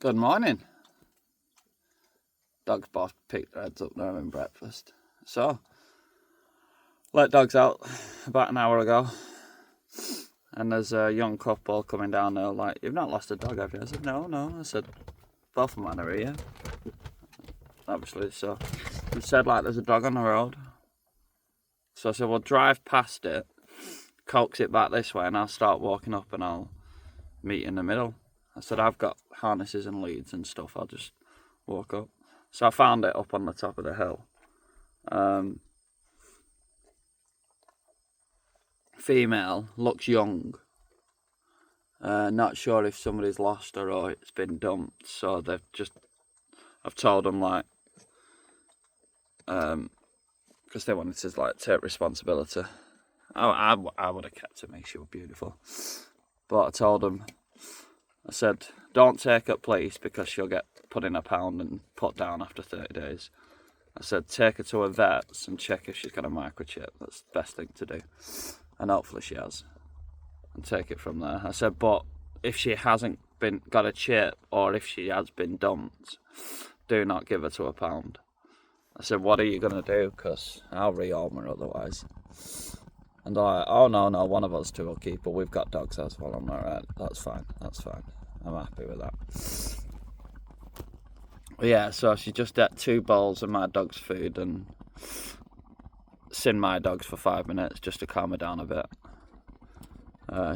Good morning. Dogs both picked their heads up, they're having breakfast. So, let dogs out about an hour ago. And there's a young couple coming down there like, "You've not lost a dog, have you?" I said, No. I said, "Both of mine are here." Obviously, so they said like there's a dog on the road. So I said, "Well, drive past it, coax it back this way, and I'll start walking up and I'll meet in the middle." I said, "I've got harnesses and leads and stuff, I'll just walk up." So I found it up on the top of the hill. Female, looks young. Not sure if somebody's lost her or it's been dumped. So I've told them like, because they wanted to like take responsibility. I would have kept her, she was beautiful. But I told them, I said, "Don't take her police because she'll get put in a pound and put down after 30 days. I said, "Take her to a vet's and check if she's got a microchip. That's the best thing to do. And hopefully she has. And take it from there." I said, "But if she hasn't got a chip or if she has been dumped, do not give her to a pound." I said, "What are you going to do? Because I'll rehome her otherwise." And they're like, "Oh, no, one of us two will keep her. We've got dogs as well." I'm like, "Right, that's fine. I'm happy with that." Yeah, so she just ate 2 bowls of my dog's food and seen my dogs for 5 minutes just to calm her down a bit.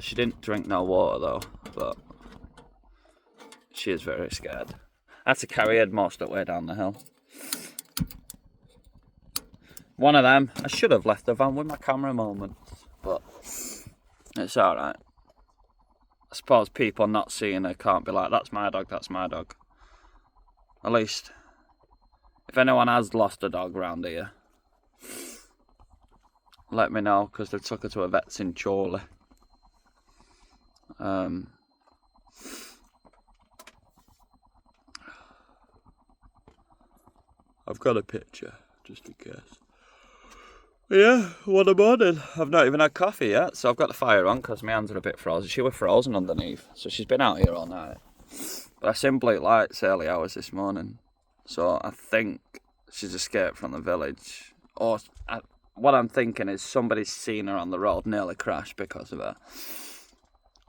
She didn't drink no water though, but she is very scared. I had to carry her most of the way down the hill. One of them, I should have left the van with my camera moments, but it's alright. I suppose people not seeing her can't be like, "That's my dog, that's my dog." At least, if anyone has lost a dog around here, let me know, because they took her to a vet's in Chorley. I've got a picture, just in case. Yeah, what a morning. I've not even had coffee yet, so I've got the fire on because my hands are a bit frozen. She was frozen underneath, so she's been out here all night. But I seen blue lights early hours this morning, so I think she's escaped from the village. Or what I'm thinking is somebody's seen her on the road, nearly crashed because of her.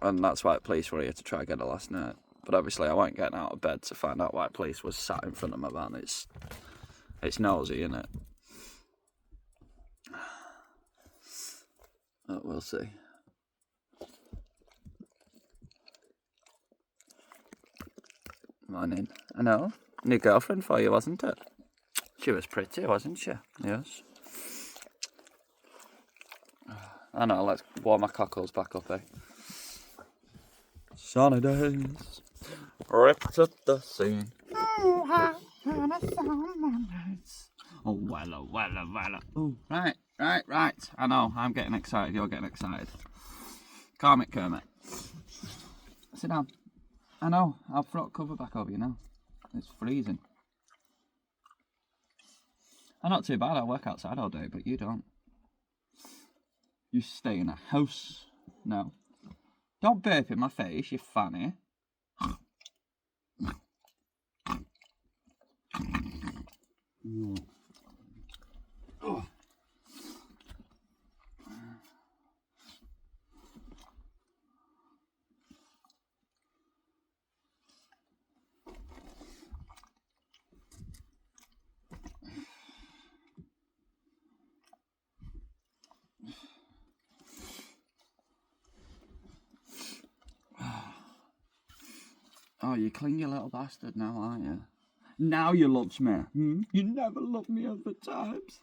And that's why police were here to try and get her last night. But obviously I wasn't getting out of bed to find out why police was sat in front of my van. It's nosy, isn't it? But we'll see. Morning. I know. New girlfriend for you, wasn't it? She was pretty, wasn't she? Yes. I know, let's warm my cockles back up, eh? Sunny days ripped up the scene. Oh, well. Oh, right. I know, I'm getting excited, you're getting excited. Calm it, Kermit. Sit down. I know, I'll throw the cover back over you now. It's freezing. I'm not too bad, I work outside all day, but you don't. You stay in a house. No. Don't burp in my face, you fanny. Oh. Oh, you clingy little bastard now, aren't you? Now you loves me. You never loved me other times.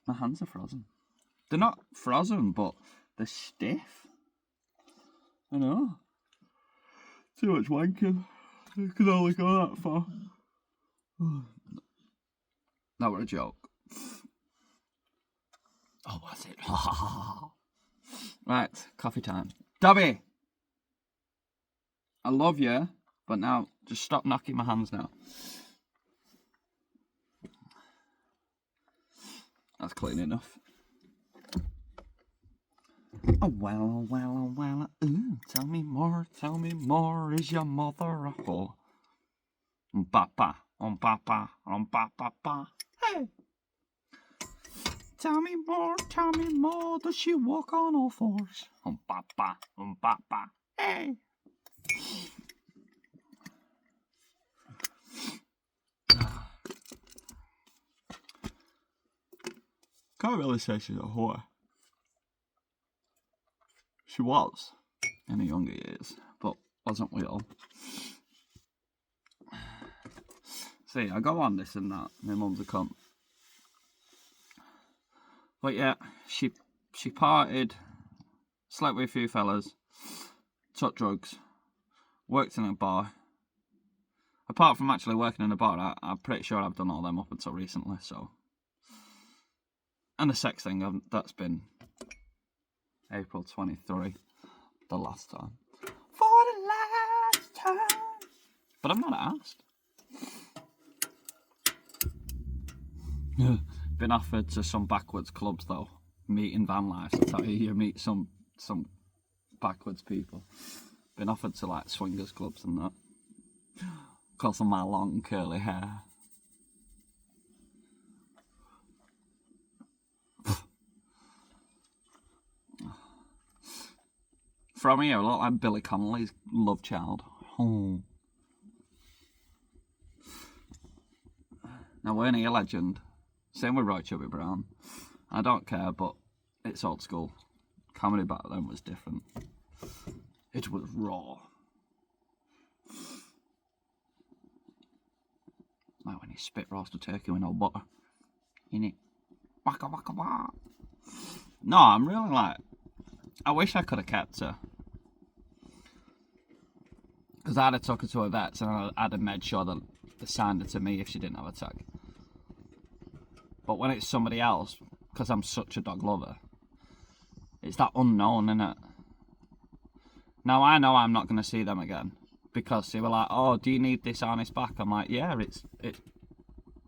My hands are frozen. They're not frozen, but they're stiff. I know. Too much wanking. I can only go that far. That were a joke. Oh, was it? Right, coffee time. Dobby! I love you, but now just stop knocking my hands now. That's clean enough. Oh well, oh well, oh well, ooh, tell me more, is your mother a whore? Papa, papa, papa, hey! Tell me more, does she walk on all fours? Papa, hey! Can't really say she's a whore. She was in her younger years, but wasn't we all? See, I go on this and that. My mum's a cunt. But yeah, she partied, slept with a few fellas, took drugs, worked in a bar. Apart from actually working in a bar, I'm pretty sure I've done all them up until recently, so. And the sex thing, that's been April 23, the last time. For the last time. But I'm not asked. Been offered to some backwards clubs though. Meeting van life. That's how you meet some backwards people. Been offered to like swingers clubs and that. Because of my long curly hair. From here, I look like Billy Connolly's love child. Oh. Now, weren't he a legend? Same with Roy Chubby Brown. I don't care, but it's old school. Comedy back then was different. It was raw. Like when he spit roasted turkey with no butter. In it. Waka waka waka. No, I'm really like... I wish I could have kept her. Because I'd have took her to a vet and I'd have made sure that they signed her to me if she didn't have a tag. But when it's somebody else, because I'm such a dog lover, it's that unknown, innit? Now I know I'm not going to see them again. Because they were like, oh, do you need this harness back? I'm like, yeah, it's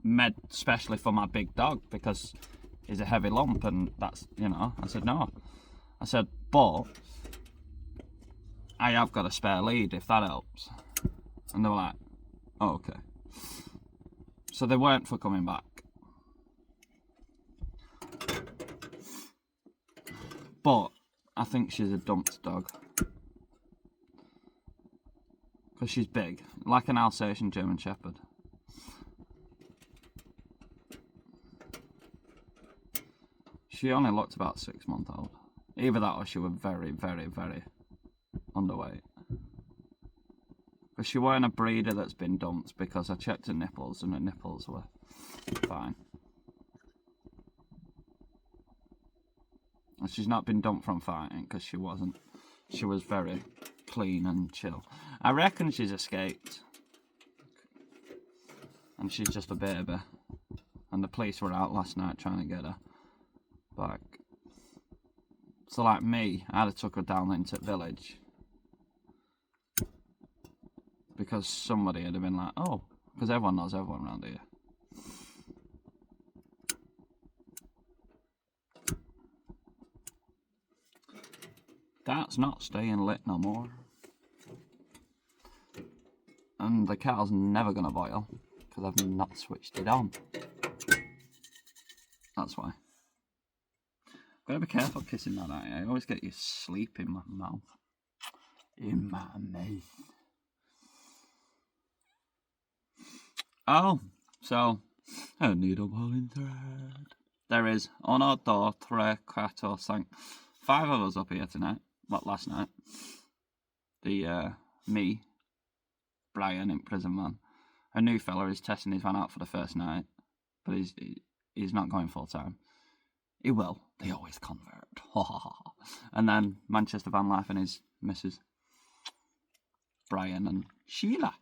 made specially for my big dog because he's a heavy lump and that's, you know. I said, no. I said, but I have got a spare lead if that helps. And they were like, oh, okay. So they weren't for coming back. But I think she's a dumped dog. Because she's big, like an Alsatian German Shepherd. She only looked about 6 months old. Either that or she was very, very, very underweight. But she weren't a breeder that's been dumped because I checked her nipples and her nipples were fine. And she's not been dumped from fighting because she wasn't. She was very clean and chill. I reckon she's escaped. And she's just a baby. And the police were out last night trying to get her back. So like me, I'd have took her down into the village. Because somebody would have been like, oh, because everyone knows everyone around here. That's not staying lit no more. And the kettle's never going to boil because I've not switched it on. That's why. Gotta be careful kissing that out. I always get you sleep in my mouth. In my mouth. Oh, so a needle pulling thread. There is 1, 2, 3, 4, 5. 5 of us up here tonight. Well, last night. Me, Brian in Prison Man. A new fella is testing his van out for the first night, but he's not going full time. He will. They always convert. And then Manchester Van Life and his missus, Brian and Sheila.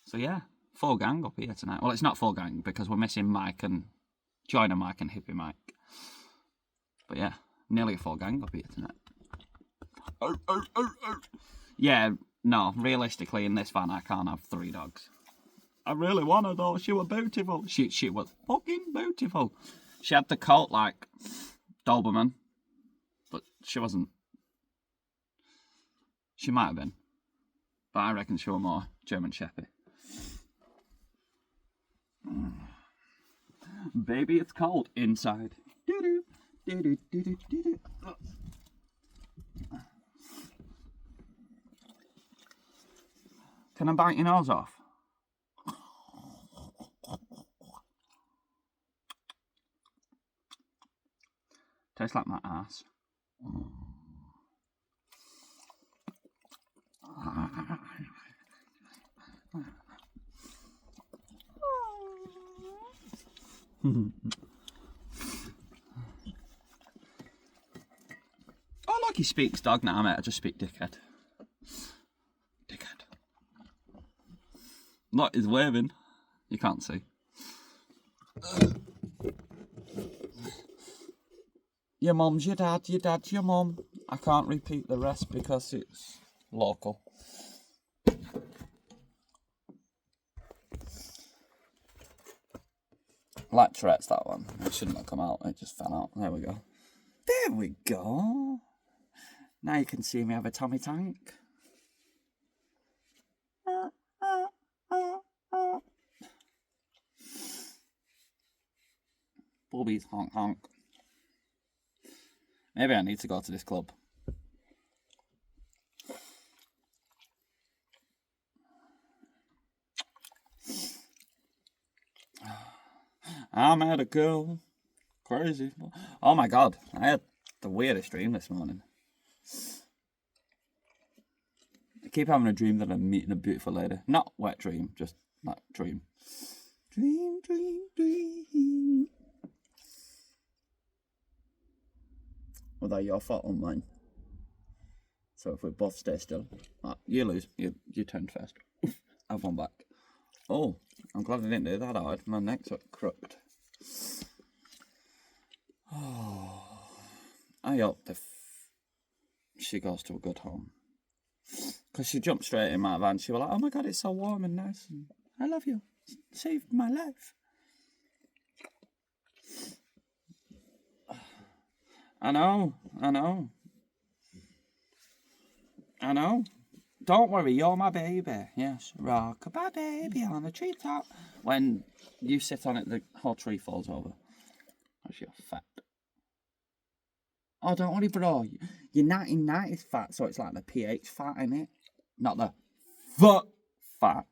So yeah, full gang up here tonight. Well, it's not full gang because we're missing Mike and Joiner Mike and Hippie Mike. But yeah, nearly a full gang up here tonight. Yeah, no, realistically in this van I can't have 3 dogs. I really want her though. She was beautiful. She was fucking beautiful. She had the coat like Doberman. She wasn't. She might have been. But I reckon she was more German Shepherd. Baby, it's cold inside. Doo-doo, doo-doo, doo-doo, doo-doo. Can I bite your nose off? Tastes like my ass. Oh, look, he speaks dog now, mate. I just speak dickhead. Dickhead. Look, he's waving. You can't see. Your mum's your dad's your mum. I can't repeat the rest because it's local. Like Tourette's, that one. It shouldn't have come out. It just fell out. There we go. There we go. Now you can see me have a tummy tank. Boobies, honk honk. Maybe I need to go to this club. I met a girl. Crazy. Oh my god, I had the weirdest dream this morning. I keep having a dream that I'm meeting a beautiful lady. Not wet dream, just like dream. Dream, dream, dream. Was that your fault or mine? So if we both stay still, you lose. You turned first. Have one back. Oh, I'm glad I didn't do that hard. My neck's crooked. Oh, I hope she goes to a good home. Because she jumped straight in my van. She was like, oh my god, it's so warm and nice. And I love you. Saved my life. I know. Don't worry, you're my baby. Yes, rock-a-bye baby on the treetop. When you sit on it, the whole tree falls over. Because you're fat. Oh, don't worry, bro. Your 1990s fat, so it's like the pH fat, innit? Not the fat.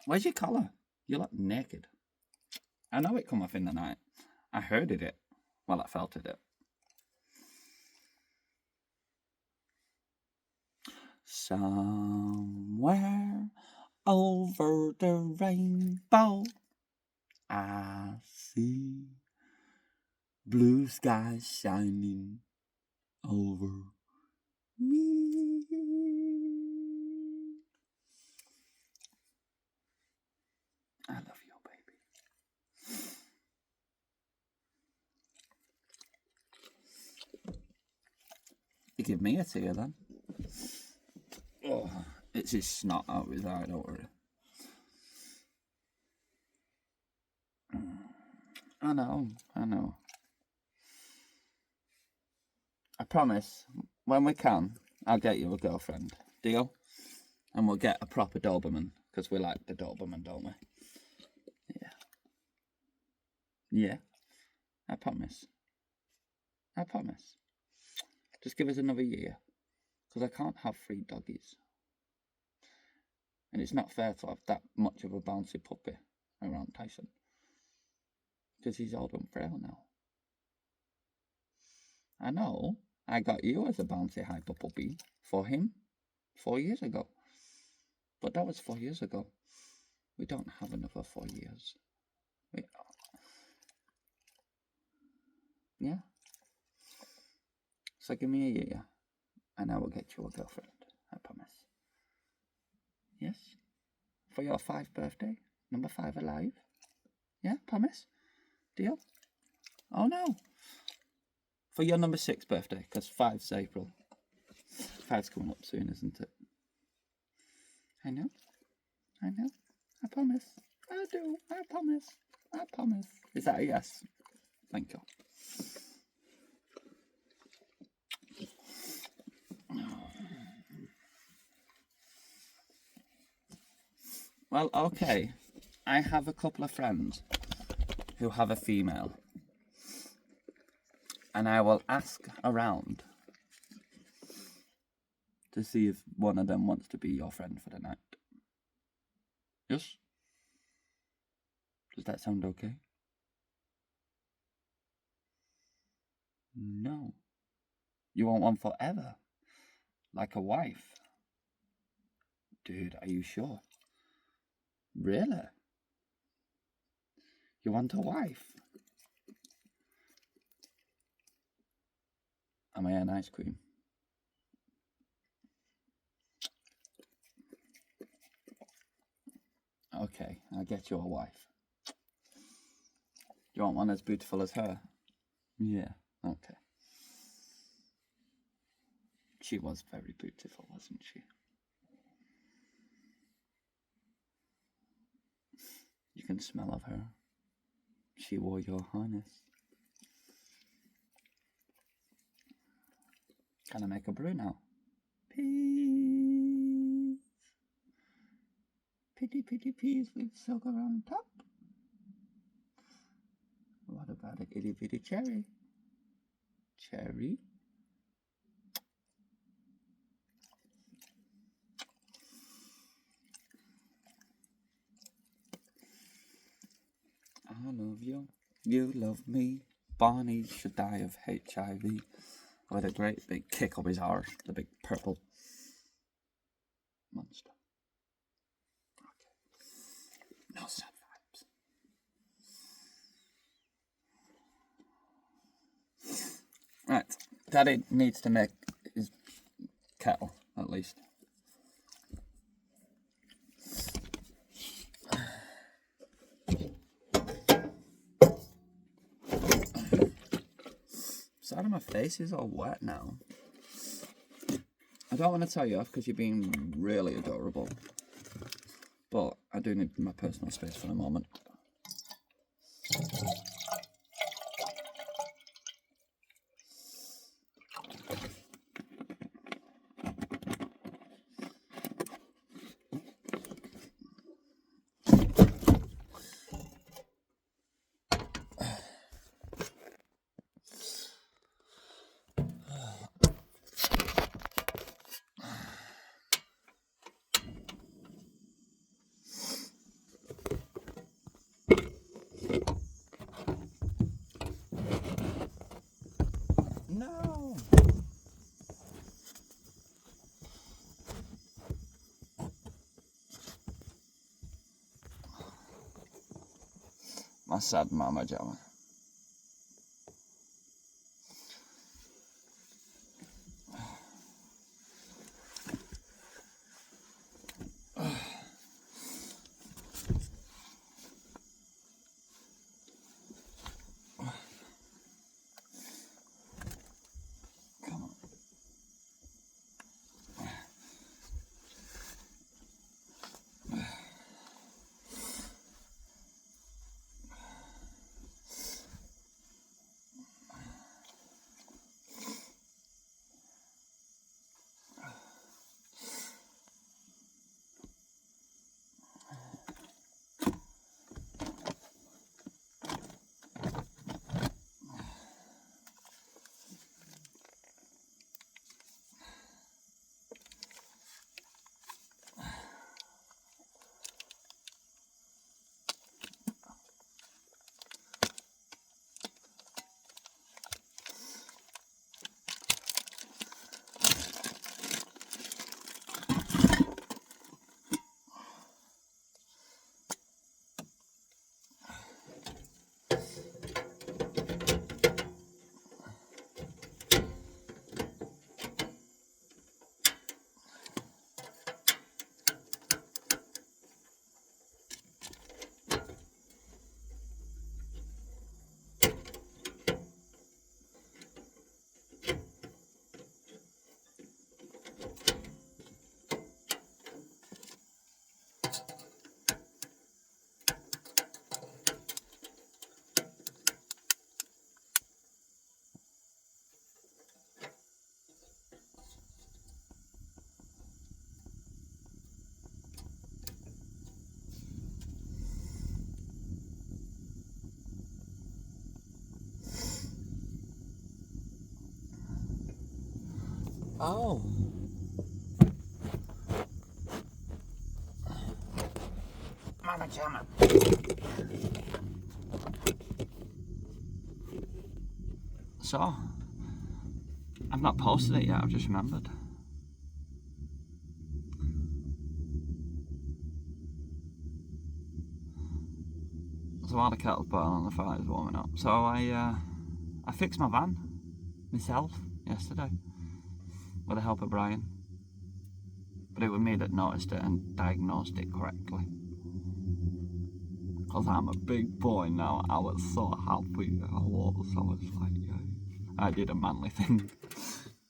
Where's your collar? You look naked. I know it come off in the night. I heard it. Well, I felt it. Somewhere over the rainbow, I see blue skies shining over me. I love you, baby. You give me a tear then. Oh, it's his snot out his eye, don't worry. I know. I promise, when we can, I'll get you a girlfriend. Deal? And we'll get a proper Doberman, because we like the Doberman, don't we? Yeah. I promise. Just give us another year, because I can't have 3 doggies. And it's not fair to have that much of a bouncy puppy around Tyson, because he's old and frail now. I know, I got you as a bouncy hyper puppy for him 4 years ago. But that was 4 years ago. We don't have another 4 years. Yeah. So give me a year, and I will get you a girlfriend. I promise. Yes? For your 5th birthday? Number 5 alive? Yeah, promise? Deal? Oh no. For your number 6 birthday, because 5's April. 5's coming up soon, isn't it? I know. I promise. I do. I promise. Is that a yes? Thank you. Well, okay. I have a couple of friends who have a female. And I will ask around to see if one of them wants to be your friend for the night. Yes? Does that sound okay? No. You want one forever? Like a wife? Dude, are you sure? Really? You want a wife? Am I an ice cream? Okay, I'll get you a wife. You want one as beautiful as her? Yeah, okay. She was very beautiful, wasn't she? You can smell of her. She wore your harness. Can I make a brew now? Peas. Pitty peas with sugar on top. What about an itty bitty cherry? Cherry. I love you. You love me. Barney should die of HIV. With a great big kick up his arse. The big purple monster. Okay. No sad vibes. Right. Daddy needs to make his kettle, at least. Side of my face is all wet now. I don't want to tell you off because you're being really adorable. But I do need my personal space for a moment. No! My sad mama Jama. Come on. Oh. Mama Jamma. So, I've not posted it yet, I've just remembered. So while the kettle's boiling and the fire's warming up, so I fixed my van myself yesterday with the help of Brian. But it was me that noticed it and diagnosed it correctly. Because I'm a big boy now, I was so happy. I was like, yeah, I did a manly thing.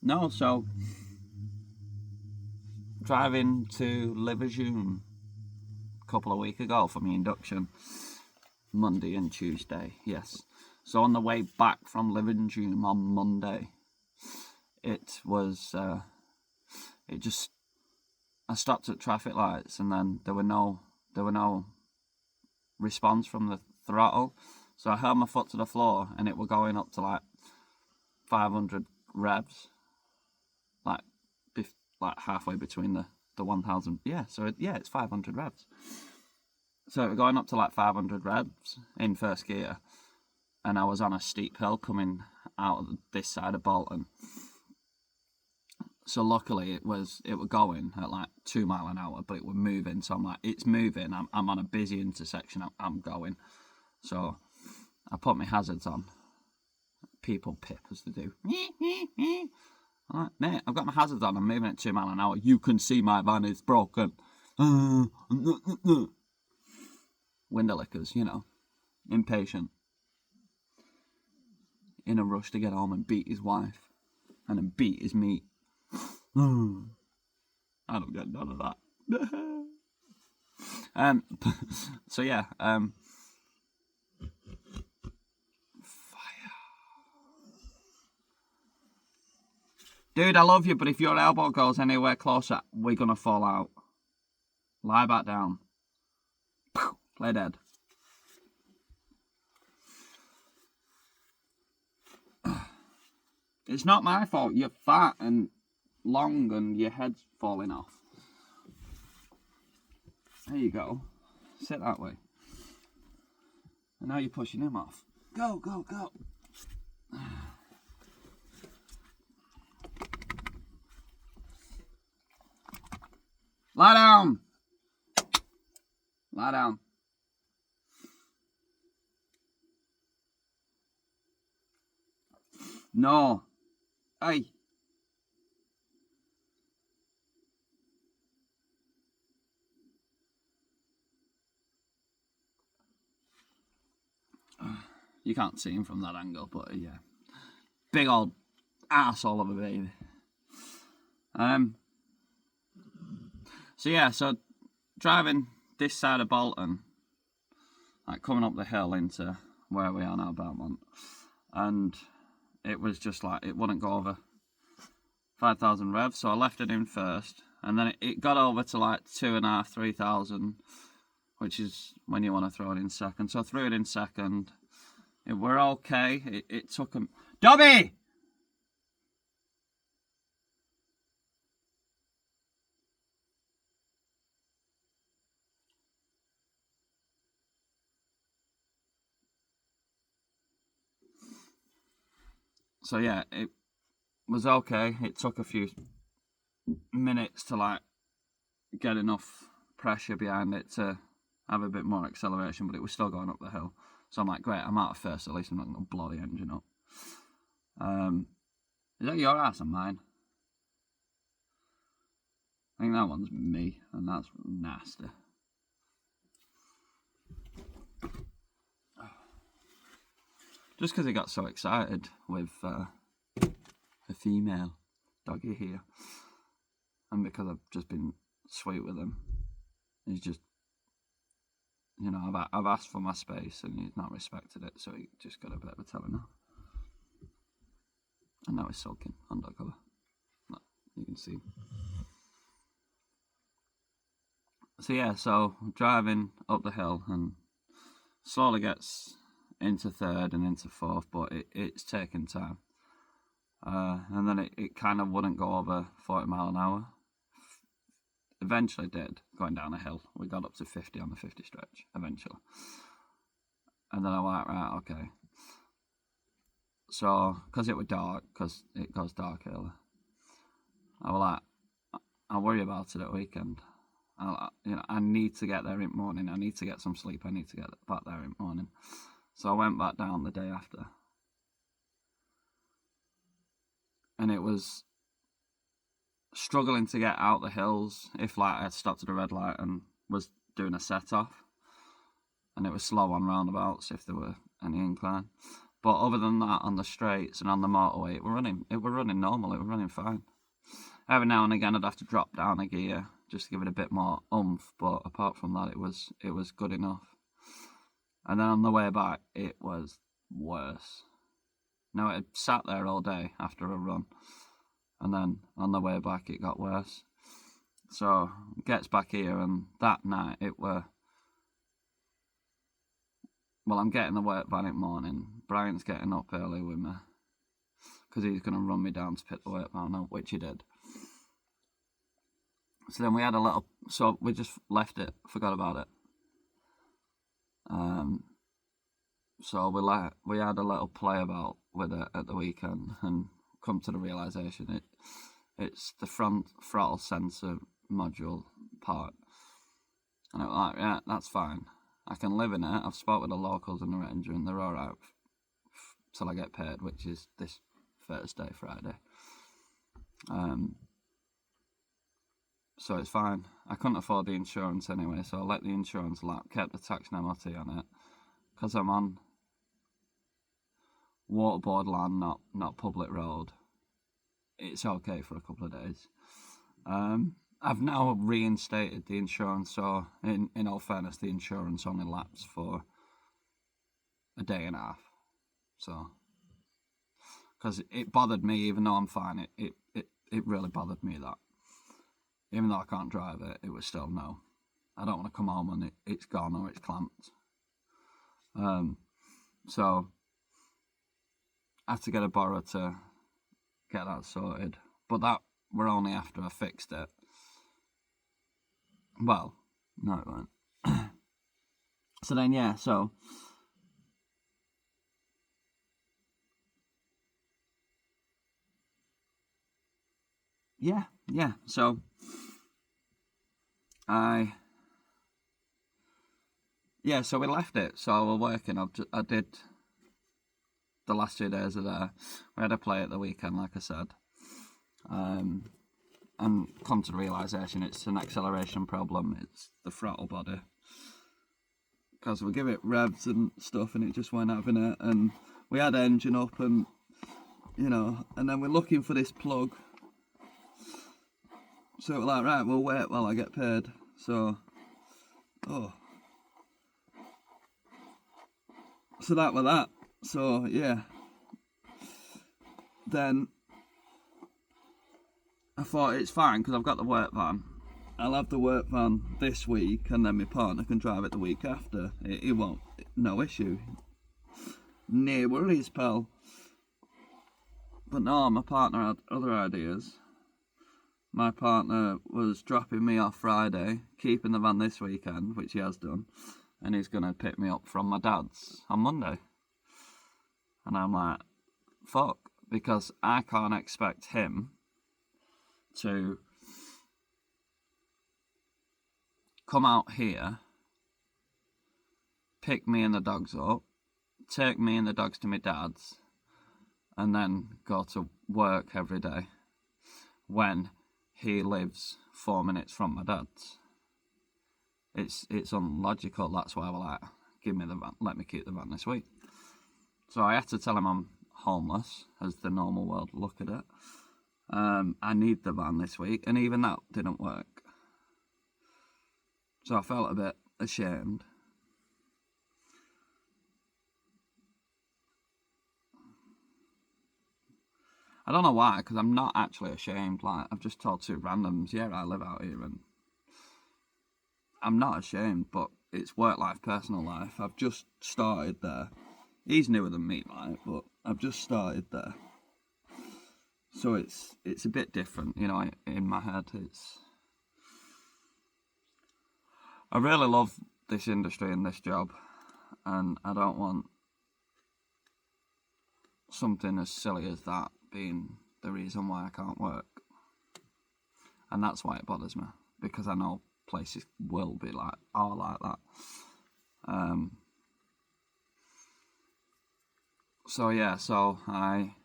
No, so driving to Liverpool a couple of weeks ago for my induction, Monday and Tuesday, yes. So on the way back from Liverpool on Monday, it was, I stopped at traffic lights and then there were no response from the throttle. So I held my foot to the floor and it was going up to like 500 revs, like halfway between the 1000. Yeah, so it's 500 revs. So it was going up to like 500 revs in first gear, and I was on a steep hill coming out of this side of Bolton. So luckily it was going at like 2 miles an hour, but it was moving. So I'm like, it's moving. I'm on a busy intersection. I'm going. So I put my hazards on. People pip as they do. I'm like, mate, I've got my hazards on. I'm moving at 2 miles an hour. You can see my van is broken. Window lickers, you know, impatient, in a rush to get home and beat his wife and then beat his meat. I don't get none of that. So yeah, fire. Dude, I love you, but if your elbow goes anywhere closer, we're gonna fall out. Lie back down. Play dead. It's not my fault. You're fat and long and your head's falling off. There you go. Sit that way. And now you're pushing him off. Go, go, go. Lie down. Lie down. No. Hey. You can't see him from that angle, but yeah. Big old arsehole of a baby. So yeah, so driving this side of Bolton, like coming up the hill into where we are now, Belmont, and it was just like, it wouldn't go over 5,000 revs, so I left it in first, and then it got over to like 2,500, 3,000, which is when you want to throw it in second. So I threw it in second. It were okay. It took him. Dobby! So yeah, it was okay. It took a few minutes to like get enough pressure behind it to have a bit more acceleration, but it was still going up the hill. So I'm like, great, I'm out of first, at least I'm not going to blow the engine up. Is that your ass or mine? I think that one's me, and that's nasty. Just because he got so excited with a female doggy here, and because I've just been sweet with him, he's just, you know, I've asked for my space and he's not respected it, so he just got a bit of a telling off. And now he's sulking under cover. You can see. So yeah, so driving up the hill and slowly gets into third and into fourth, but it's taking time. and then it kind of wouldn't go over 40 mile an hour. Eventually did, going down a hill. We got up to 50 on the 50 stretch, eventually. And then I went, right, okay. So, because it was dark, because it goes dark early, I was like, I'll worry about it at weekend. I need to get there in the morning. I need to get some sleep. I need to get back there in the morning. So I went back down the day after. And it was struggling to get out the hills if like I had stopped at a red light and was doing a set off, and it was slow on roundabouts if there were any incline. But other than that, on the straights and on the motorway, it were running normal. It were running fine. Every now and again I'd have to drop down a gear just to give it a bit more oomph, but apart from that it was good enough. And then on the way back it was worse. Now it had sat there all day after a run, and then on the way back it got worse. So it gets back here, and that night it were, well, I'm getting the work van in the morning. Brian's getting up early with me because he's going to run me down to pick the work van up, which he did. So then we had so we just left it, forgot about it. So we had a little play about with it at the weekend and come to the realisation it's the front throttle sensor module part. And I was like, yeah, that's fine. I can live in it. I've spoke with the locals in the range and they're alright till I get paid, which is this Thursday, Friday. So it's fine. I couldn't afford the insurance anyway, so I let the insurance lap, kept the tax and MOT on it, because I'm on waterboard land, not public road. It's okay for a couple of days. I've now reinstated the insurance, so in all fairness, the insurance only laps for a day and a half. So, because it bothered me, even though I'm fine, it really bothered me that. Even though I can't drive it, it was still no. I don't want to come home and it's gone or it's clamped. So I had to get a borrower to get that sorted. But that were only after I fixed it. Well, no it weren't. So then yeah, so so so we left it. So we're working. I did the last 2 days of there. We had a play at the weekend, like I said, and come to the realisation it's an acceleration problem. It's the throttle body, because we give it revs and stuff, and it just weren't having it. And we had engine up, and and then we're looking for this plug. So we're like, right, we'll wait while I get paid. So, so that was that. So yeah. Then I thought it's fine because I've got the work van. I'll have the work van this week, and then my partner can drive it the week after. It won't, no issue. No worries, pal. But no, my partner had other ideas. My partner was dropping me off Friday, keeping the van this weekend, which he has done, and he's going to pick me up from my dad's on Monday. And I'm like, fuck, because I can't expect him to come out here, pick me and the dogs up, take me and the dogs to my dad's, and then go to work every day when he lives 4 minutes from my dad's. It's unlogical. That's why I was like, give me the van, let me keep the van this week. So I had to tell him I'm homeless, as the normal world look at it. I need the van this week, and even that didn't work. So I felt a bit ashamed. I don't know why, because I'm not actually ashamed. Like, I've just told two randoms, yeah, I live out here, and I'm not ashamed, but it's work life, personal life. I've just started there. He's newer than me, like, but I've just started there. So it's a bit different, you know, in my head. I really love this industry and this job, and I don't want something as silly as that being the reason why I can't work. And that's why it bothers me, because I know places will be like that. So yeah, so I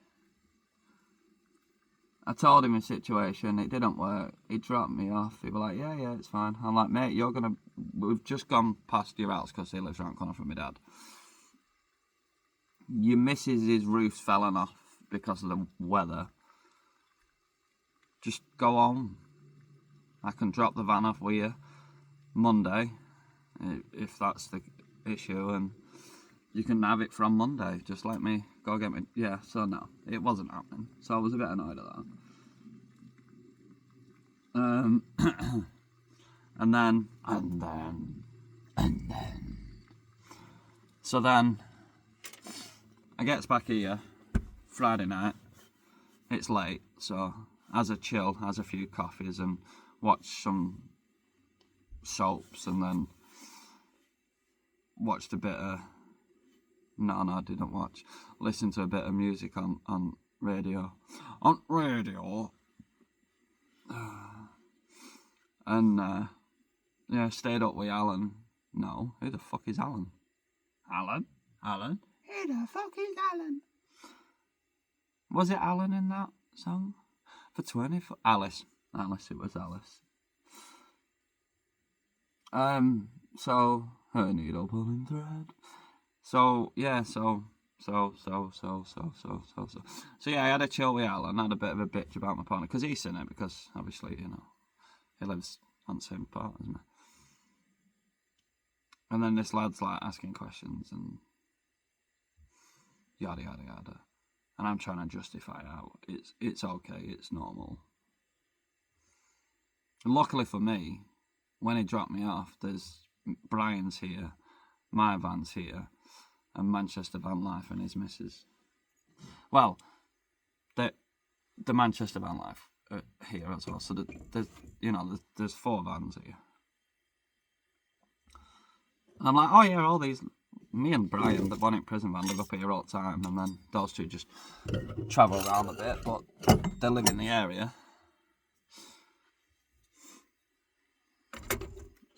told him his situation. It didn't work. He dropped me off. He was like, yeah, it's fine. I'm like, mate, we've just gone past your house because he lives around the corner from my dad. Your missus' roof's fallen off because of the weather. Just go on. I can drop the van off with you Monday, if that's the issue, and you can have it from Monday. Just let me go get me. Yeah, so no, it wasn't happening. So I was a bit annoyed at that. And then. So then, I gets back here Friday night. It's late, so as a chill, has a few coffees and watch some soaps, and then watched a bit of. No, I didn't watch. Listen to a bit of music on radio. On radio. And yeah, stayed up with Alan. No, who the fuck is Alan? Alan? Who the fuck is Alan? Was it Alan in that song? For 24... Alice, it was Alice. So, her needle pulling thread. So, yeah, so yeah, I had a chill with Alan, had a bit of a bitch about my partner, because he's in it, because, obviously, you know, he lives on the same part as me. And then this lad's, like, asking questions, and yada, yada, yada. And I'm trying to justify how it's okay, it's normal. And luckily for me, when he dropped me off, there's Brian's here, my van's here, and Manchester Van Life and his missus. Well, the Manchester Van Life are here as well. So there's 4 vans here. And I'm like, oh yeah, all these. Me and Brian, the Bonnet Prison Van, live up here all the time, and then those two just travel around a bit, but they live in the area.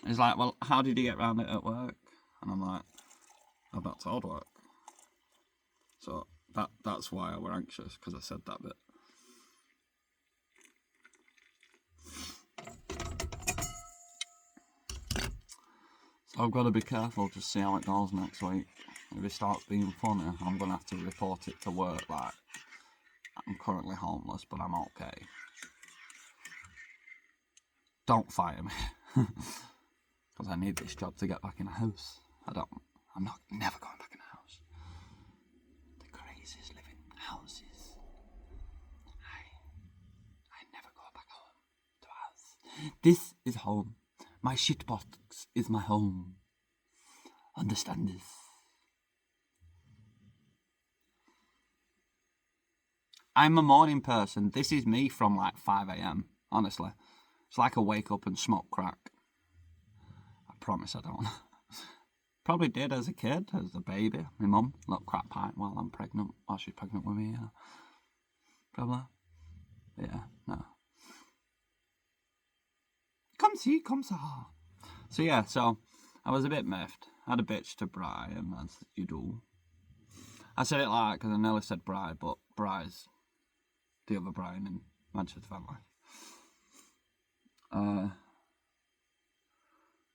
He's like, well, how did you get around it at work? And I'm like, I'm not told work. So that's why I were anxious, because I said that bit. So I've got to be careful to see how it goes next week. If it starts being funny, I'm going to have to report it to work, like, I'm currently homeless, but I'm okay. Don't fire me. Because I need this job to get back in a house. I'm never going back in a house. The crazies live in houses. I never go back home to a house. This is home. My shitbox is my home. Understand this? I'm a morning person. This is me from like 5 a.m, honestly. It's like I wake up and smoke crack. I promise I don't. Probably did as a kid, as a baby. My mum, little crack pipe while I'm pregnant, while she's pregnant with me, yeah. Probably. Yeah, no. Come see, come ça. So yeah, so I was a bit miffed. I had a bitch to Brian, as you do. I said it like because I nearly said Bri, but Bri's the other Brian in Manchester Van Life.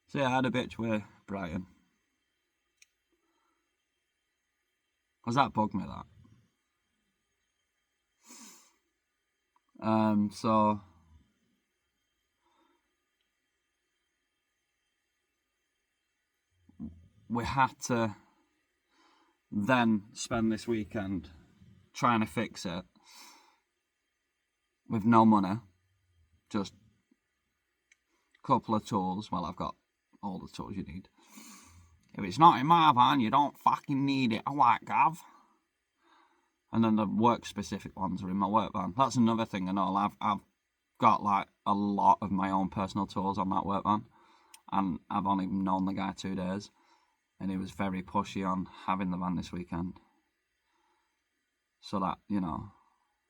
So yeah, I had a bitch with Brian. Because that bugged me, that. So we had to then spend this weekend trying to fix it with no money, just a couple of tools. Well, I've got all the tools you need. If it's not in my van, you don't fucking need it. I like Gav. And then the work-specific ones are in my work van. That's another thing and all. I've got like a lot of my own personal tools on that work van. And I've only known the guy 2 days. And he was very pushy on having the van this weekend. So that, you know,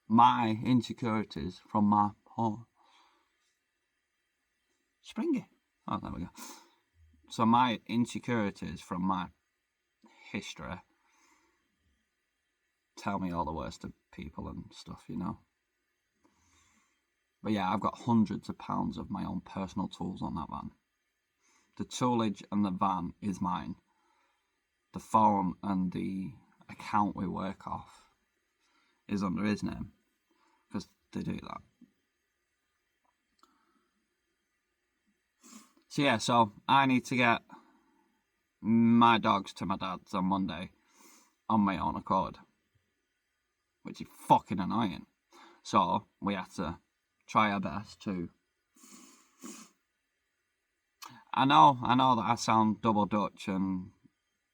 my insecurities from my... Oh, Springy. Oh, there we go. So my insecurities from my history tell me all the worst of people and stuff, you know. But yeah, I've got hundreds of pounds of my own personal tools on that van. The toolage and the van is mine. The phone and the account we work off is under his name, because they do that. So yeah, so I need to get my dogs to my dad's on Monday on my own accord, which is fucking annoying. So we have to try our best to... I know that I sound double Dutch and,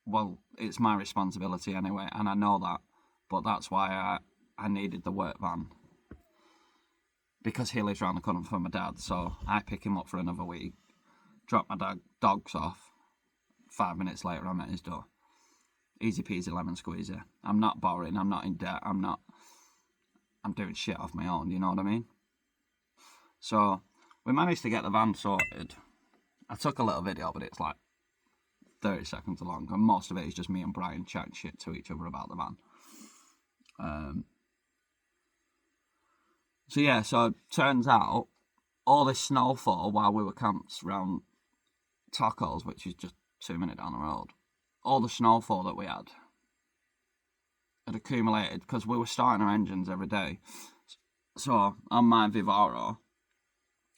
well, it's my responsibility anyway, and I know that, but that's why I needed the work van. Because he lives round the corner from my dad, so I pick him up for another week, drop my dogs off, 5 minutes later I'm at his door. Easy peasy lemon squeezy. I'm not boring, I'm not in debt, I'm doing shit off my own, you know what I mean? So, we managed to get the van sorted. I took a little video, but it's like 30 seconds long, and most of it is just me and Brian chatting shit to each other about the van. So yeah, so it turns out all this snowfall while we were camped around Tacos, which is just 2 minutes down the road, all the snowfall that we had accumulated because we were starting our engines every day. So on my Vivaro,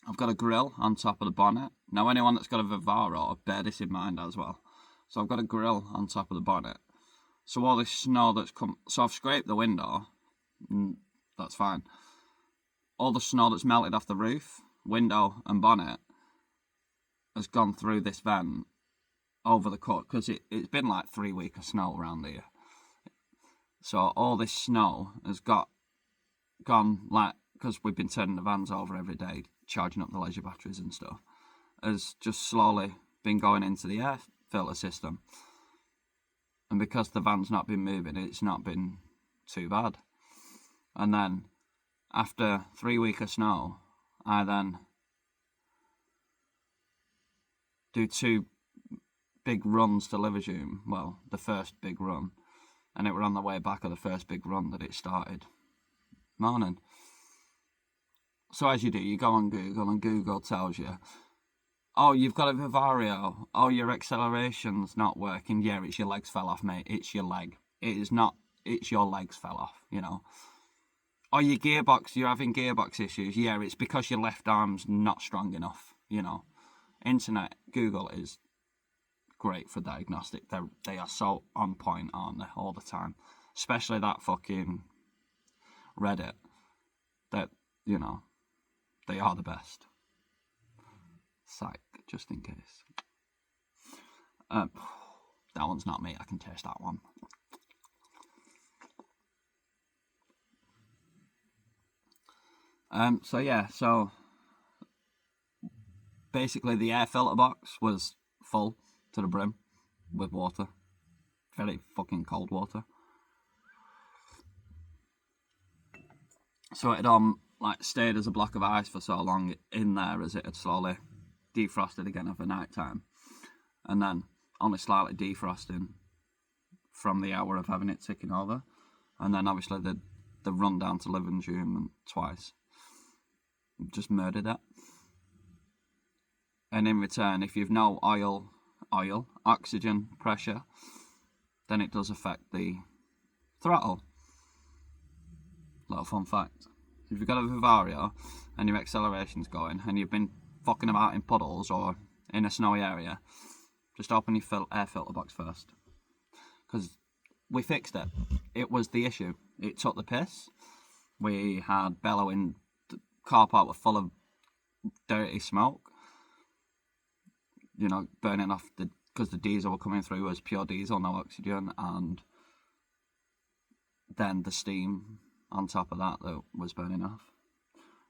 I've got a grill on top of the bonnet. Now anyone that's got a Vivaro, bear this in mind as well. So I've got a grill on top of the bonnet. So all this snow that's come... So I've scraped the window. That's fine. All the snow that's melted off the roof, window and bonnet has gone through this vent over the cut. Because it's been like 3 weeks of snow around here. So all this snow has gone like... Because we've been turning the vans over every day, charging up the leisure batteries and stuff, has just slowly been going into the air filter system. And because the van's not been moving, it's not been too bad. And then, after 3 weeks of snow, I then do 2 big runs to Liverpool. Well, the first big run. And it were on the way back of the first big run that it started. Morning. So as you do, you go on Google and Google tells you, oh, you've got a Vivario. Oh, your acceleration's not working. Yeah, it's your legs fell off, mate. It's your leg. It is not, it's your legs fell off, you know. Oh, your gearbox, you're having gearbox issues. Yeah, it's because your left arm's not strong enough, you know. Internet, Google is great for diagnostic. They are so on point, aren't they, all the time. Especially that fucking Reddit. That, you know, they are the best. Psych, just in case. That one's not me, I can taste that one. So yeah, so basically the air filter box was full to the brim with water. Very fucking cold water. So it had like stayed as a block of ice for so long in there as it had slowly defrosted again over night time. And then only slightly defrosting from the hour of having it ticking over. And then obviously the run down to Liverpool twice. Just murdered it. And in return, if you've no oxygen pressure, then it does affect the throttle. Little fun fact. If you've got a Vivario and your acceleration's going and you've been fucking about in puddles or in a snowy area, just open your air filter box first. Because we fixed it. It was the issue. It took the piss. We had bellowing... car park were full of dirty smoke, you know, burning off because the diesel were coming through as pure diesel, no oxygen, and then the steam on top of that was burning off.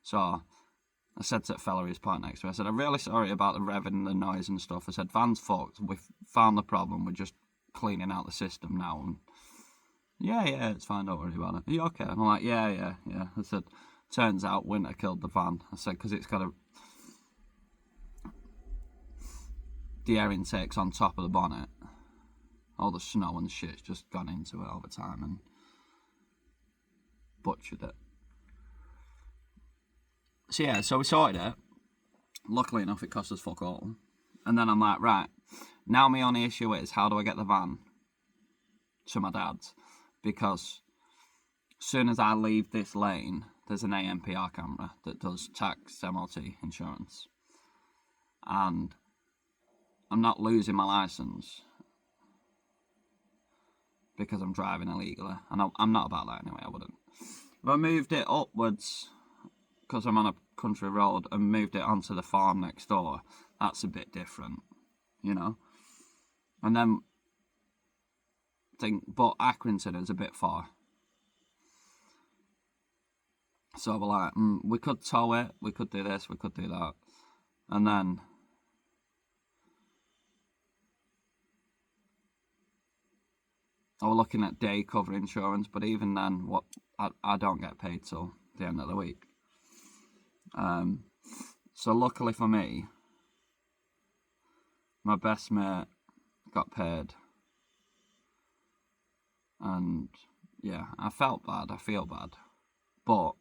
So I said to the fella who's parked next to me, I said, I'm really sorry about the revving and the noise and stuff. I said, van's fucked. We've found the problem. We're just cleaning out the system now. And yeah, it's fine. Don't worry about it. Are you okay? And I'm like, yeah. I said, turns out winter killed the van. I said, because it's got the air intake's on top of the bonnet. All the snow and shit's just gone into it over time and butchered it. So yeah, so we sorted it. Luckily enough, it cost us fuck all. And then I'm like, right, now my only issue is, how do I get the van to my dad's? Because as soon as I leave this lane, there's an ANPR camera that does tax, MOT, insurance. And I'm not losing my licence because I'm driving illegally. And I'm not about that anyway, I wouldn't. If I moved it upwards, because I'm on a country road, and moved it onto the farm next door, that's a bit different, you know? And then but Accrington is a bit far. So we're like, we could tow it, we could do this, we could do that. And then I was looking at day cover insurance, but even then, I don't get paid till the end of the week. So luckily for me, my best mate got paid. And yeah, I feel bad. But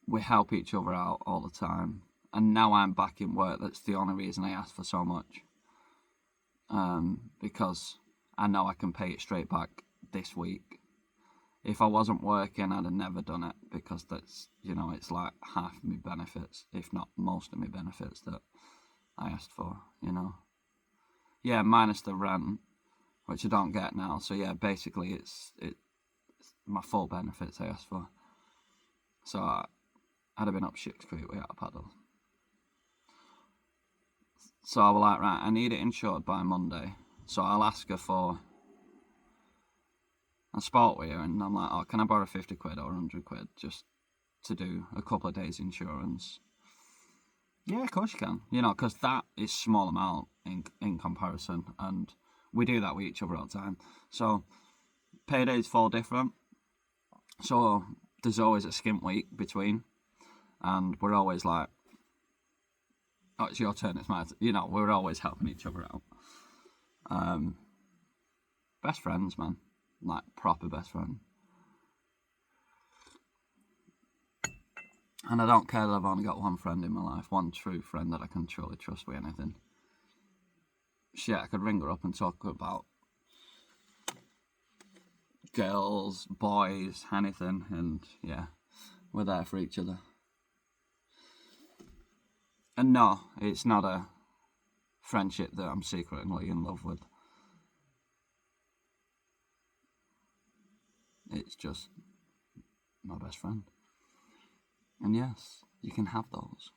we help each other out all the time. And now I'm back in work. That's the only reason I asked for so much. Because I know I can pay it straight back this week. If I wasn't working, I'd have never done it, because that's, it's like half my benefits, if not most of my benefits that I asked for, Yeah, minus the rent, which I don't get now. So yeah, basically it's my full benefits I asked for. So I'd have been up shit's creek without a paddle. So I was like, right, I need it insured by Monday. So I'll ask her for... I spoke with her and I'm like, oh, can I borrow 50 quid or 100 quid just to do a couple of days insurance? Yeah, of course you can. Because that is small amount in comparison. And we do that with each other all the time. So paydays fall different. So there's always a skimp week between. And we're always like, oh, it's your turn, it's my turn. We're always helping each other out. Best friends, man. Like, proper best friend. And I don't care that I've only got one friend in my life. One true friend that I can truly trust with anything. Shit, I could ring her up and talk about girls, boys, anything. And yeah, we're there for each other. And no, it's not a friendship that I'm secretly in love with. It's just my best friend. And yes, you can have those.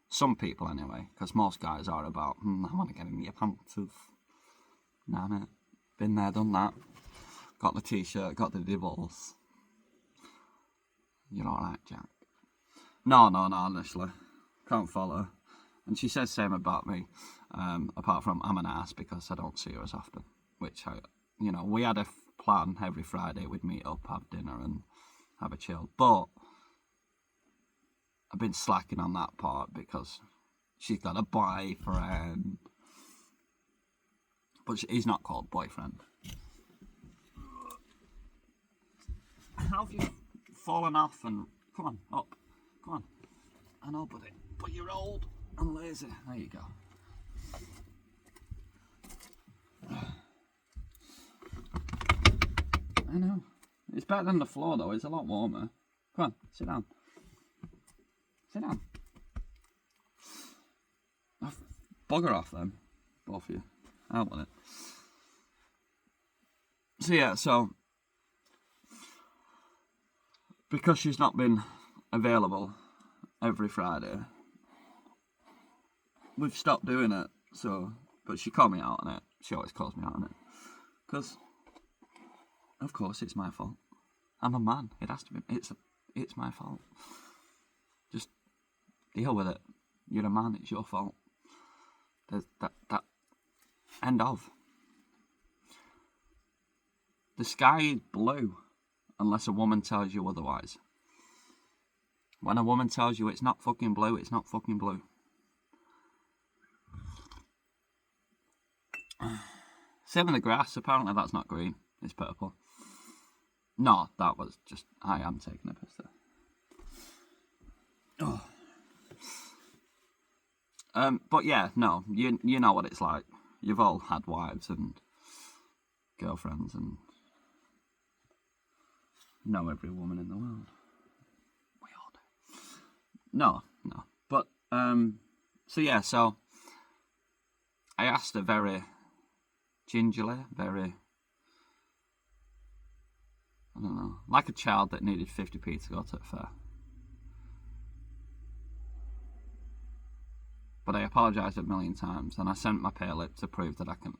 Some people anyway, because most guys are about, I want to get in your pants. Nah, mate. Been there, done that. Got the t-shirt, got the divorce. You're alright, Jack. No, honestly. Can't follow her. And she says the same about me, apart from I'm an ass because I don't see her as often. Which, we had a plan every Friday. We'd meet up, have dinner and have a chill. But I've been slacking on that part because she's got a boyfriend. But he's not called boyfriend. How have you fallen off and... Come on, up. Come on. I know, buddy. But you're old and lazy. There you go. I know. It's better than the floor, though. It's a lot warmer. Come on, sit down. Sit down. Bugger off, then. Both of you. I don't want it. So, yeah, because she's not been available every Friday, we've stopped doing it. So, but she called me out on it. She always calls me out on it. Because Of course it's my fault. I'm a man. It has to be. It's my fault. Just deal with it. You're a man. It's your fault. That end of. The sky is blue unless a woman tells you otherwise. When a woman tells you it's not fucking blue, it's not fucking blue. Same with the grass. Apparently that's not green. It's purple. No, that was just... I am taking a piss there. Oh. But yeah, no. You know what it's like. You've all had wives and girlfriends and know every woman in the world. We all do. No. But, so yeah, so I asked her very gingerly, very, I don't know, like a child that needed 50p to go to a fair. But I apologised a million times, and I sent my pay slip to prove that I can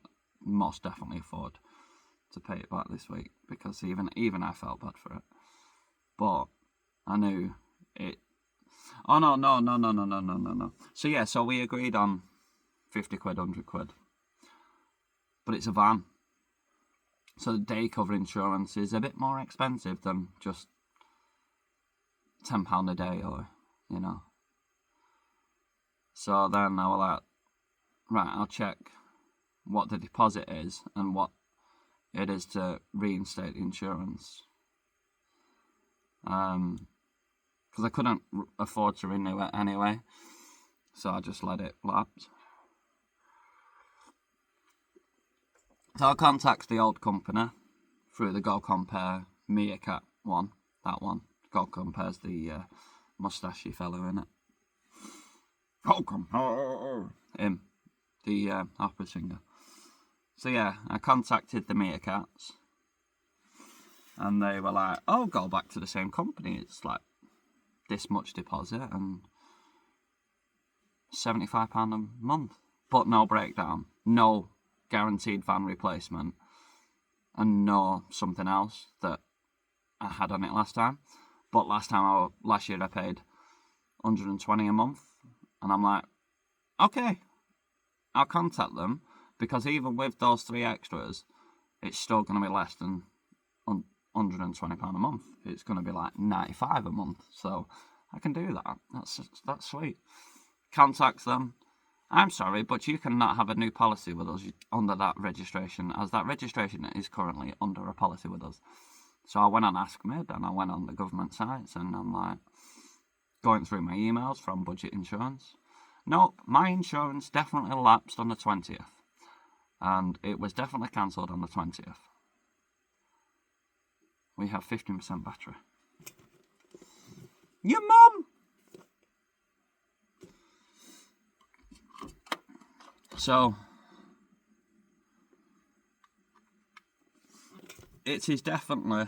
most definitely afford to pay it back this week, because even I felt bad for it. But I knew it. Oh no. So yeah, so we agreed on 50 quid, 100 quid. But it's a van. So the day cover insurance is a bit more expensive than just £10 a day, or, you know. So then I was like, right, I'll check what the deposit is and what it is to reinstate the insurance. Because I couldn't afford to renew it anyway, so I just let it lapse. So I contacted the old company through the Go Compare Meerkat one, that one. Go Compare's the mustachy fellow in it. Go Compare! Him, the opera singer. So yeah, I contacted the Meerkats, and they were like, oh, go back to the same company. It's like this much deposit and £75 a month. But no breakdown, no guaranteed van replacement, and no something else that I had on it last time. But last year I paid £120 a month, and I'm like, okay, I'll contact them, because even with those 3 extras, it's still going to be less than £120 a month. It's going to be like £95 a month, so I can do that. That's sweet. Contact them. I'm sorry, but you cannot have a new policy with us under that registration, as that registration is currently under a policy with us. So I went on Ask Mid, and I went on the government sites, and I'm like, going through my emails from Budget Insurance. Nope, my insurance definitely lapsed on the 20th. And it was definitely cancelled on the 20th. We have 15% battery. Your mum! So, it is definitely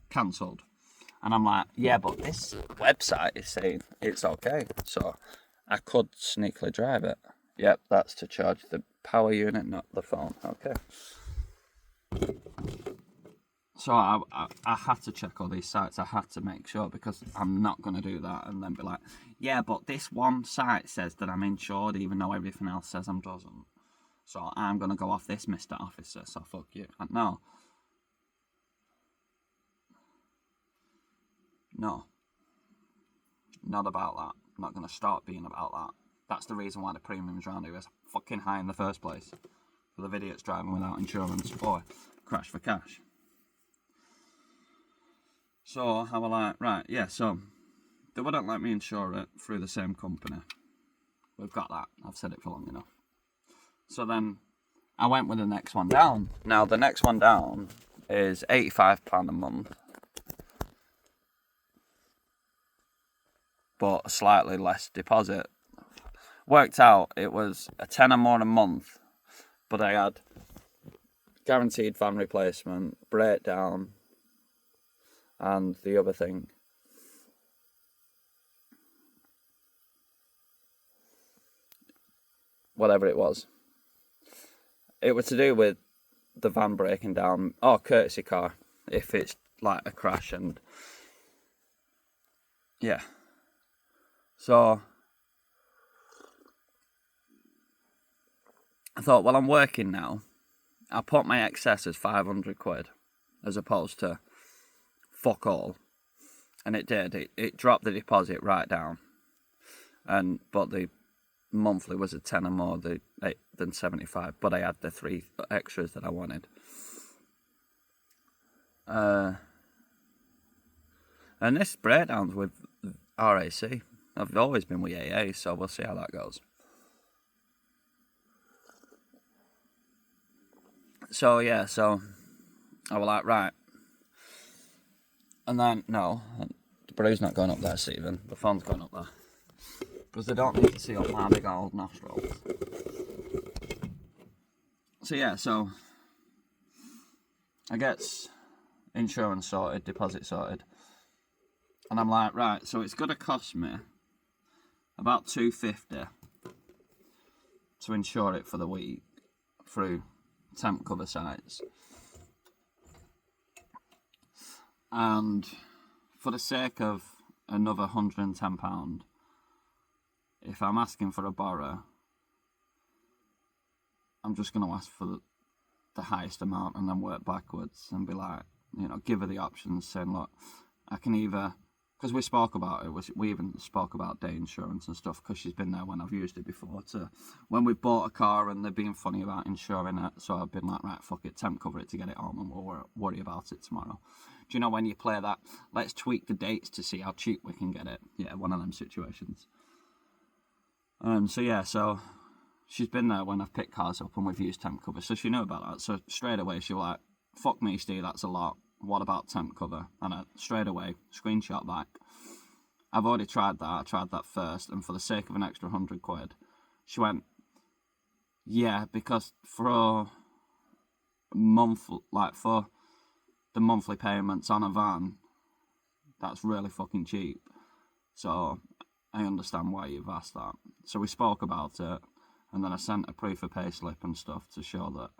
cancelled. And I'm like, yeah, but this website is saying it's okay. So, I could sneakily drive it. Yep, that's to charge the power unit, not the phone. Okay. So I had to check all these sites. I had to make sure, because I'm not going to do that and then be like, yeah, but this one site says that I'm insured, even though everything else says I doesn't. So I'm going to go off this, Mr. Officer, so fuck you. No. No. Not about that. I'm not going to start being about that. That's the reason why the premiums around here is fucking high in the first place. For the idiots driving without insurance or crash for cash. So I was like, right, yeah, so they wouldn't let me insure it through the same company. We've got that. I've said it for long enough. So then I went with the next one down. Now the next one down is £85 a month. But a slightly less deposit. Worked out, it was a tenner more a month, but I had guaranteed van replacement, breakdown, and the other thing. Whatever it was. It was to do with the van breaking down, or courtesy car, if it's like a crash. And yeah, so I thought, well, I'm working now, I put my excess as 500 quid as opposed to fuck all, and it did. It dropped the deposit right down, but the monthly was a tenner more than 75, but I had the 3 extras that I wanted. And this breakdown's with RAC. I've always been with AA, so we'll see how that goes. So yeah, so I was like, right. And then, no, the brew's not going up there, Stephen. The phone's going up there. Because they don't need to see up my big old nostrils. So yeah, so I get insurance sorted, deposit sorted. And I'm like, right, so it's going to cost me about $250 to insure it for the week through temp cover sites. And for the sake of another £110, if I'm asking for a borrow, I'm just going to ask for the highest amount and then work backwards and be like, give her the options, saying, look, I can either, because we spoke about it, we even spoke about day insurance and stuff, because she's been there when I've used it before, when we bought a car and they're being funny about insuring it, so I've been like, right, fuck it, temp cover it to get it home and we'll worry about it tomorrow. Do you know when you play that, let's tweak the dates to see how cheap we can get it? Yeah, one of them situations. So she's been there when I've picked cars up and we've used temp cover, so she knew about that. So straight away she was like, fuck me, Steve, that's a lot. What about temp cover? And I straight away screenshot back, I've already tried that. I tried that first, and for the sake of an extra 100 quid, she went, yeah, because for a month, like for the monthly payments on a van, that's really fucking cheap. So I understand why you've asked that. So we spoke about it, and then I sent a proof of pay slip and stuff to show that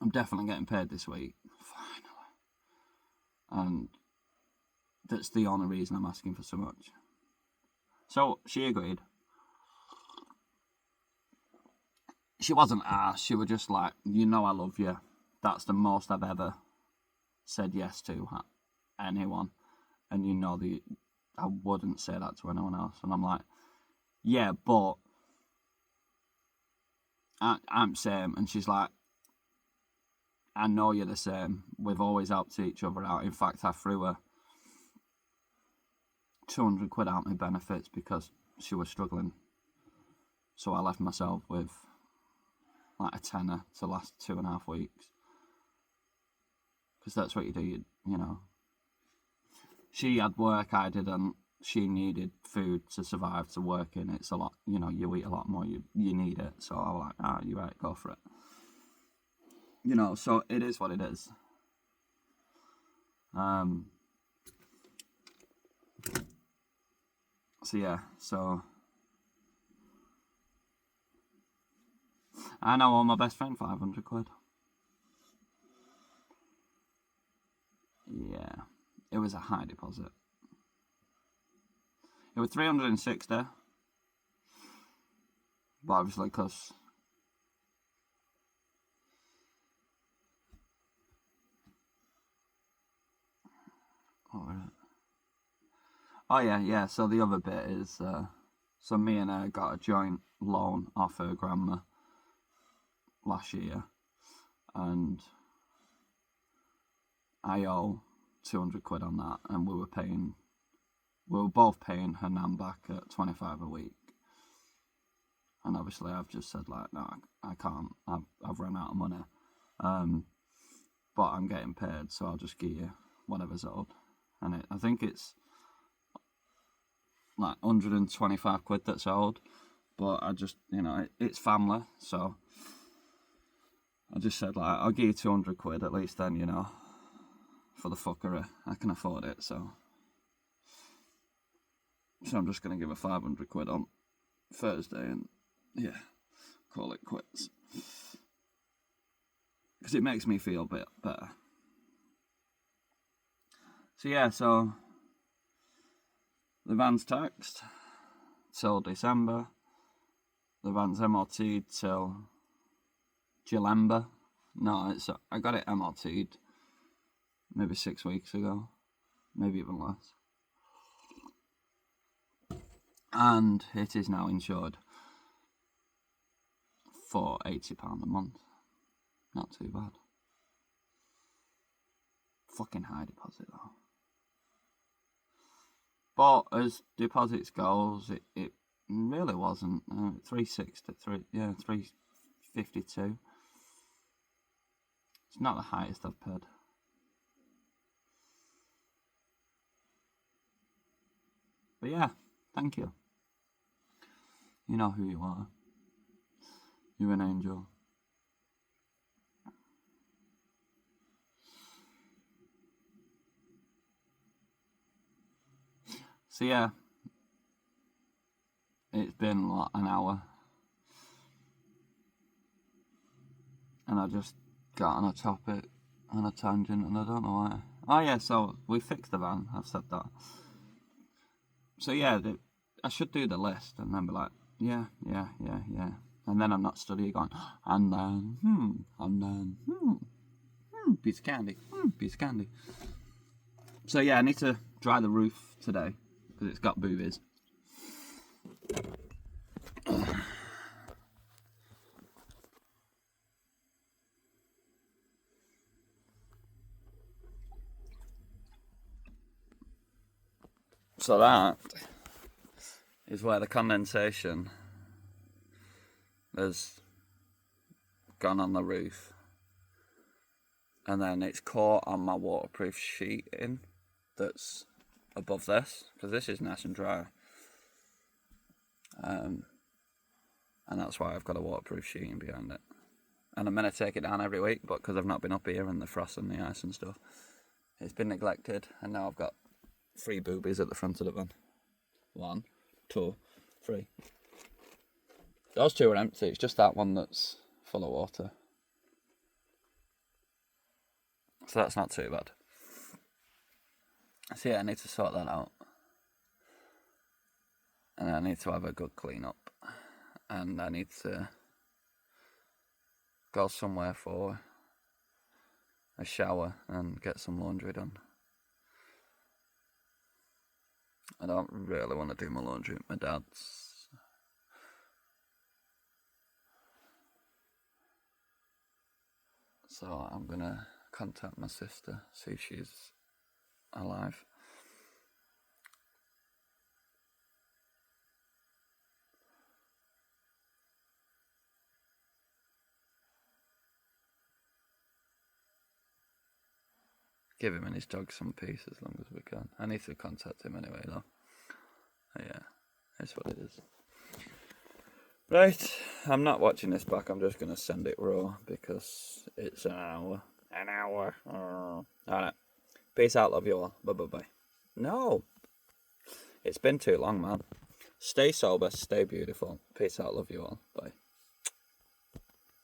I'm definitely getting paid this week, finally. And that's the only reason I'm asking for so much. So she agreed. She wasn't asked, she was just like, I love you. That's the most I've ever said yes to anyone. And I wouldn't say that to anyone else. And I'm like, yeah, but I'm same. And she's like, I know you're the same. We've always helped each other out. In fact, I threw her 200 quid out my benefits because she was struggling. So I left myself with like a tenner to last 2.5 weeks. Because that's what you do, She had work, I didn't. She needed food to survive, to work in. It's a lot, you eat a lot more, you need it. So I was like, you're right, go for it. So it is what it is. So yeah, so I now owe my best friend 500 quid. Yeah, it was a high deposit. It was 360, but obviously because oh yeah. So the other bit is, so me and her got a joint loan off her grandma last year, and I owe 200 quid on that, and we were both paying her nan back at 25 a week. And obviously I've just said, like, no, I can't, I've run out of money, but I'm getting paid, so I'll just give you whatever's owed. And I think it's like 125 quid that's owed, but I just, it's family, so I just said, like, I'll give you 200 quid at least then, for the fuckery. I can afford it, so I'm just going to give her 500 quid on Thursday and, yeah, call it quits. because it makes me feel a bit better. So yeah, so the van's taxed till December. The van's MOT'd till Julember. No, I got it MOT'd maybe 6 weeks ago, maybe even less. And it is now insured for £80 a month. Not too bad. Fucking high deposit though. But as deposits goes, it really wasn't. 360, 352. It's not the highest I've paid. But yeah, thank you. You know who you are. You're an angel. So yeah, it's been like an hour, and I just got on a topic, on a tangent, and I don't know why. Oh yeah, so we fixed the van, I've said that. So yeah, I should do the list and then be like, yeah. And then I'm not studying going, and then, piece of candy, piece of candy. So yeah, I need to dry the roof today, because it's got boobies. So that is where the condensation has gone on the roof, and then it's caught on my waterproof sheeting that's above this, because this is nice and dry, and that's why I've got a waterproof sheeting behind it. And I'm going to take it down every week, but because I've not been up here and the frost and the ice and stuff, it's been neglected, and now I've got 3 boobies at the front of the van. 1, 2, 3. Those 2 are empty, it's just that one that's full of water. So that's not too bad. So yeah, I need to sort that out. And I need to have a good clean up. And I need to go somewhere for a shower and get some laundry done. I don't really want to do my laundry at my dad's. So I'm going to contact my sister, see if she's alive. Give him and his dog some peace as long as we can. I need to contact him anyway though. Yeah, that's what it is. Right, I'm not watching this back, I'm just going to send it raw because it's an hour. Alright, peace out, love you all. Bye. No, it's been too long, man. Stay sober, stay beautiful. Peace out, love you all. Bye.